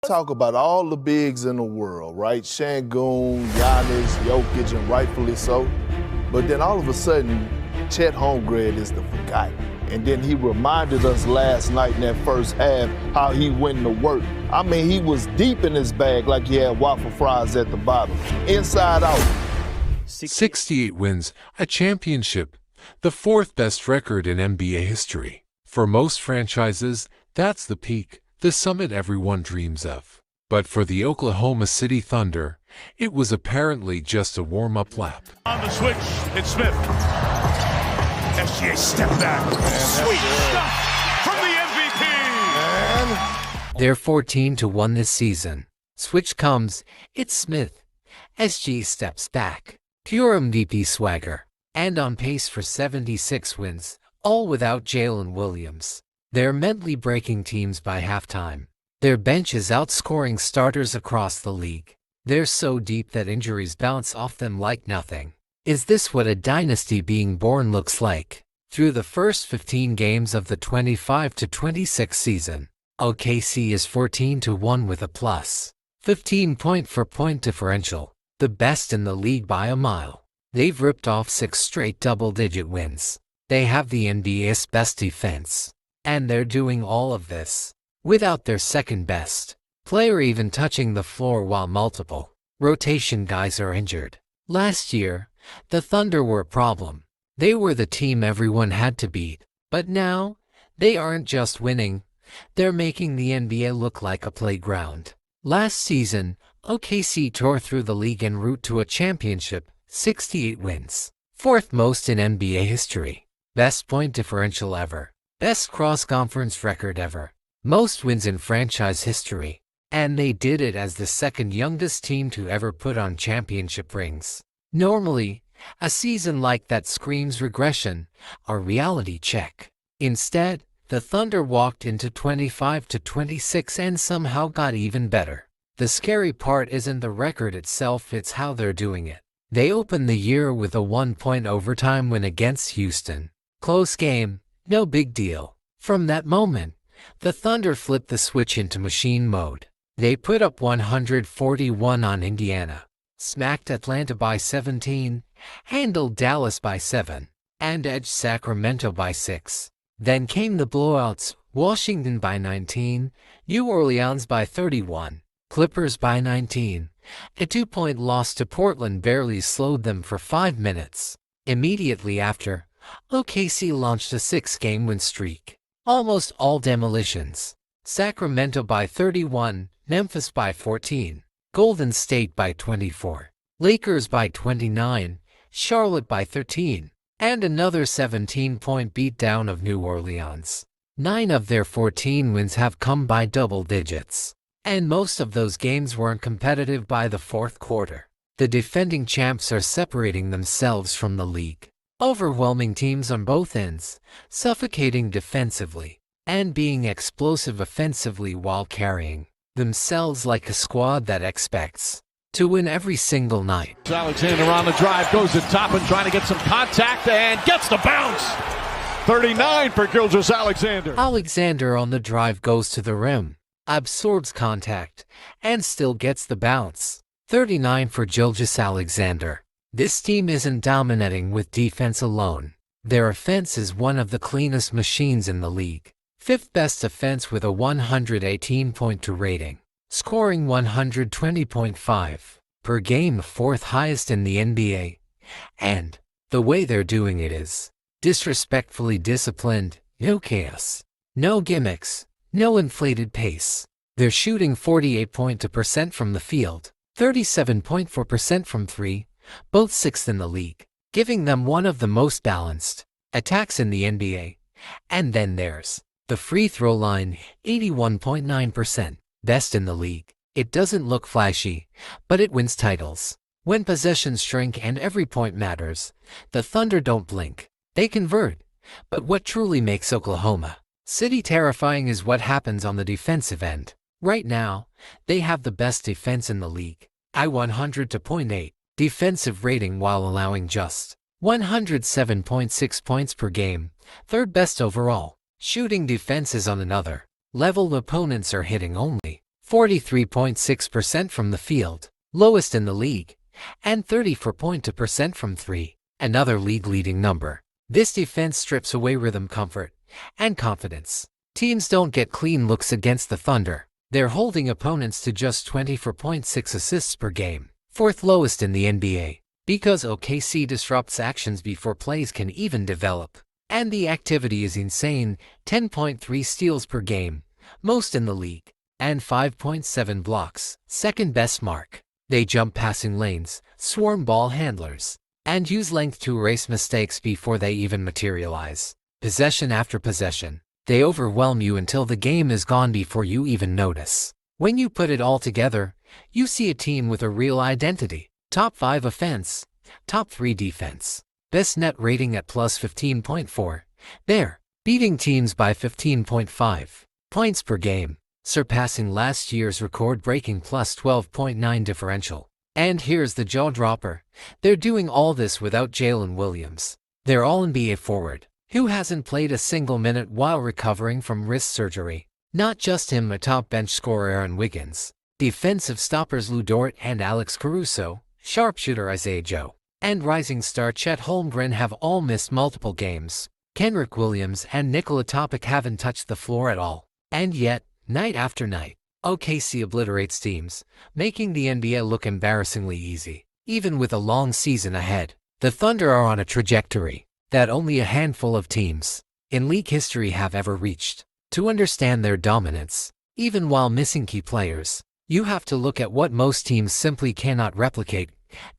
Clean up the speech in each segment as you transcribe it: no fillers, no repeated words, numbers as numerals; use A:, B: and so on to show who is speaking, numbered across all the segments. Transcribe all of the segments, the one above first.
A: Talk about all the bigs in the world, right? Şengün, Giannis, Jokic, and rightfully so. But then all of a sudden, Chet Holmgren is the forgotten. And then he reminded us last night in that first half how he went to work. I mean, he was deep in his bag like he had waffle fries at the bottom, inside out.
B: 68 wins, a championship, the fourth best record in NBA history. For most franchises, that's the peak, the summit everyone dreams of. But for the Oklahoma City Thunder, it was apparently just a warm-up lap.
C: On the switch, it's Smith. SGA step back. Sweet stuff from the MVP.
D: They're 14-1 this season. Switch comes, it's Smith. SG steps back. Pure MVP swagger. And on pace for 76 wins, all without Jalen Williams. They're mentally breaking teams by halftime. Their bench is outscoring starters across the league. They're so deep that injuries bounce off them like nothing. Is this what a dynasty being born looks like? Through the first 15 games of the 25-26 season, OKC is 14-1 with a plus 15 point-for-point differential, the best in the league by a mile. They've ripped off 6 straight double-digit wins. They have the NBA's best defense. And they're doing all of this without their second best player even touching the floor while multiple rotation guys are injured. Last year, the Thunder were a problem. They were the team everyone had to beat. But now, they aren't just winning, they're making the NBA look like a playground. Last season, OKC tore through the league en route to a championship, 68 wins. Fourth most in NBA history. Best point differential ever. Best cross-conference record ever. Most wins in franchise history. And they did it as the second youngest team to ever put on championship rings. Normally, a season like that screams regression, a reality check. Instead, the Thunder walked into 25-26 and somehow got even better. The scary part isn't the record itself, it's how they're doing it. They opened the year with a 1-point overtime win against Houston. Close game, no big deal. From that moment, the Thunder flipped the switch into machine mode. They put up 141 on Indiana, smacked Atlanta by 17, handled Dallas by 7, and edged Sacramento by 6. Then came the blowouts, Washington by 19, New Orleans by 31, Clippers by 19. A 2-point loss to Portland barely slowed them for 5 minutes. Immediately after, OKC launched a 6-game win streak. Almost all demolitions. Sacramento by 31, Memphis by 14, Golden State by 24, Lakers by 29, Charlotte by 13, and another 17-point beatdown of New Orleans. 9 of their 14 wins have come by double digits. And most of those games weren't competitive by the fourth quarter. The defending champs are separating themselves from the league. Overwhelming teams on both ends, suffocating defensively, and being explosive offensively while carrying themselves like a squad that expects to win every single night.
C: Alexander on the drive, goes to top and trying to get some contact and gets the bounce. 39 for Gilgeous-Alexander.
D: Alexander on the drive goes to the rim, absorbs contact, and still gets the bounce. 39 for Gilgeous-Alexander. This team isn't dominating with defense alone. Their offense is one of the cleanest machines in the league. 5th best offense with a 118.2 rating. Scoring 120.5 per game, 4th highest in the NBA. And the way they're doing it is disrespectfully disciplined, no chaos, no gimmicks, no inflated pace. They're shooting 48.2% from the field, 37.4% from 3, both 6th in the league, giving them one of the most balanced attacks in the NBA. And then there's the free throw line, 81.9%, best in the league. It doesn't look flashy, but it wins titles. When possessions shrink and every point matters, the Thunder don't blink. They convert. But what truly makes Oklahoma City terrifying is what happens on the defensive end. Right now, they have the best defense in the league. 100.8 defensive rating while allowing just 107.6 points per game, 3rd best overall. Shooting defenses on another level, opponents are hitting only 43.6% from the field, lowest in the league, and 34.2% from three, another league-leading number. This defense strips away rhythm, comfort, and confidence. Teams don't get clean looks against the Thunder. They're holding opponents to just 24.6 assists per game, fourth lowest in the NBA, because OKC disrupts actions before plays can even develop. And the activity is insane, 10.3 steals per game, most in the league, and 5.7 blocks, second best mark. They jump passing lanes, swarm ball handlers, and use length to erase mistakes before they even materialize. Possession after possession, they overwhelm you until the game is gone before you even notice. When you put it all together, you see a team with a real identity. Top 5 offense, top 3 defense, best net rating at plus 15.4. They're beating teams by 15.5 points per game, surpassing last year's record-breaking plus 12.9 differential. And here's the jaw-dropper. They're doing all this without Jalen Williams. They're all-NBA forward, who hasn't played a single minute while recovering from wrist surgery. Not just him, a top bench scorer Aaron Wiggins, defensive stoppers Lu Dort and Alex Caruso, sharpshooter Isaiah Joe, and rising star Chet Holmgren have all missed multiple games. Kenrich Williams and Nikola Topic haven't touched the floor at all. And yet, night after night, OKC obliterates teams, making the NBA look embarrassingly easy. Even with a long season ahead, the Thunder are on a trajectory that only a handful of teams in league history have ever reached. To understand their dominance, even while missing key players, you have to look at what most teams simply cannot replicate: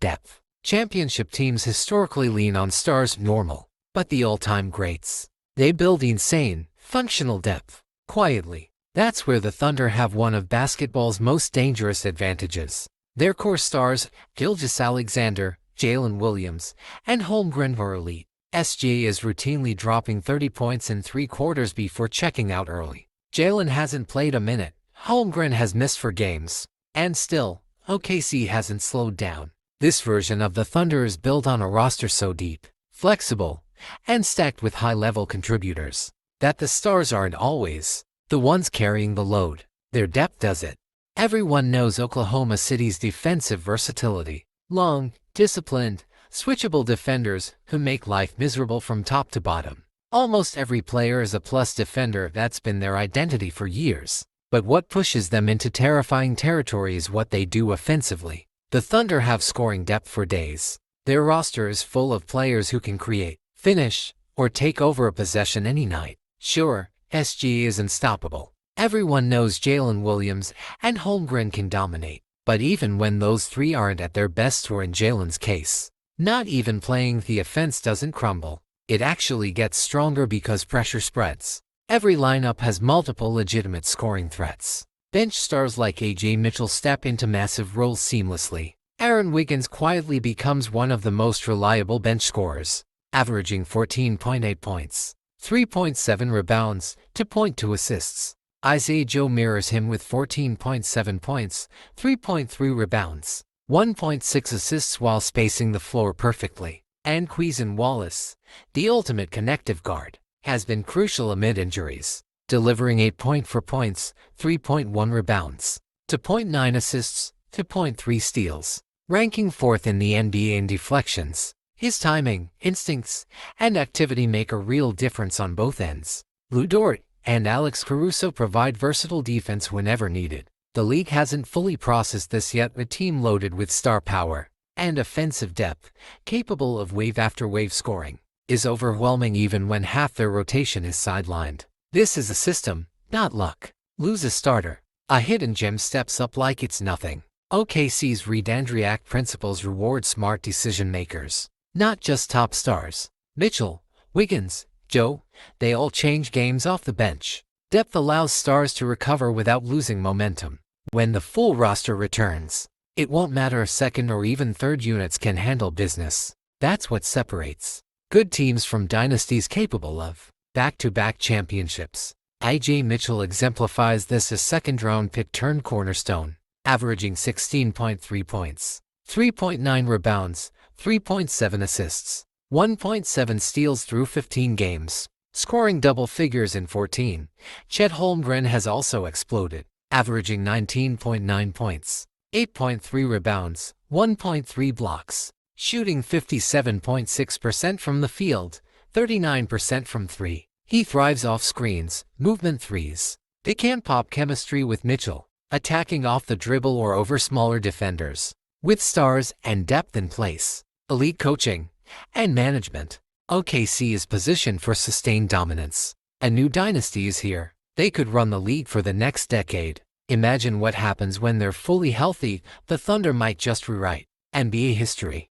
D: depth. Championship teams historically lean on stars, normal, but the all-time greats, they build insane, functional depth, quietly. That's where the Thunder have one of basketball's most dangerous advantages. Their core stars, Gilgeous-Alexander, Jalen Williams, and Holmgren, are elite. SGA is routinely dropping 30 points in 3 quarters before checking out early. Jalen hasn't played a minute. Holmgren has missed for games. And still, OKC hasn't slowed down. This version of the Thunder is built on a roster so deep, flexible, and stacked with high-level contributors that the stars aren't always the ones carrying the load. Their depth does it. Everyone knows Oklahoma City's defensive versatility. Long, disciplined, switchable defenders who make life miserable from top to bottom. Almost every player is a plus defender. That's been their identity for years. But what pushes them into terrifying territory is what they do offensively. The Thunder have scoring depth for days. Their roster is full of players who can create, finish, or take over a possession any night. Sure, SGA is unstoppable. Everyone knows Jalen Williams and Holmgren can dominate. But even when those three aren't at their best, or in Jalen's case, not even playing, the offense doesn't crumble. It actually gets stronger because pressure spreads. Every lineup has multiple legitimate scoring threats. Bench stars like AJ Mitchell step into massive roles seamlessly. Aaron Wiggins quietly becomes one of the most reliable bench scorers, averaging 14.8 points, 3.7 rebounds, 2.2 assists. Isaiah Joe mirrors him with 14.7 points, 3.3 rebounds, 1.6 assists while spacing the floor perfectly. And Queason Wallace, the ultimate connective guard, has been crucial amid injuries, delivering 8.4 points, 3.1 rebounds, 2.9 assists, 2.3 steals, ranking 4th in the NBA in deflections. His timing, instincts, and activity make a real difference on both ends. Lu Dort and Alex Caruso provide versatile defense whenever needed. The league hasn't fully processed this yet. A team loaded with star power and offensive depth, capable of wave-after-wave scoring, is overwhelming even when half their rotation is sidelined. This is a system, not luck. Lose a starter, a hidden gem steps up like it's nothing. OKC's Reed Andriak principles reward smart decision-makers, not just top stars. Mitchell, Wiggins, Joe, they all change games off the bench. Depth allows stars to recover without losing momentum. When the full roster returns, it won't matter if second or even third units can handle business. That's what separates good teams from dynasties capable of back-to-back championships. AJ Mitchell exemplifies this as second-round pick turned cornerstone, averaging 16.3 points, 3.9 rebounds, 3.7 assists, 1.7 steals through 15 games, scoring double figures in 14. Chet Holmgren has also exploded, averaging 19.9 points, 8.3 rebounds, 1.3 blocks, shooting 57.6% from the field, 39% from three. He thrives off screens, movement threes. They can't pop chemistry with Mitchell, attacking off the dribble or over smaller defenders. With stars and depth in place, elite coaching, and management, OKC is positioned for sustained dominance. A new dynasty is here. They could run the league for the next decade. Imagine what happens when they're fully healthy. The Thunder might just rewrite NBA history.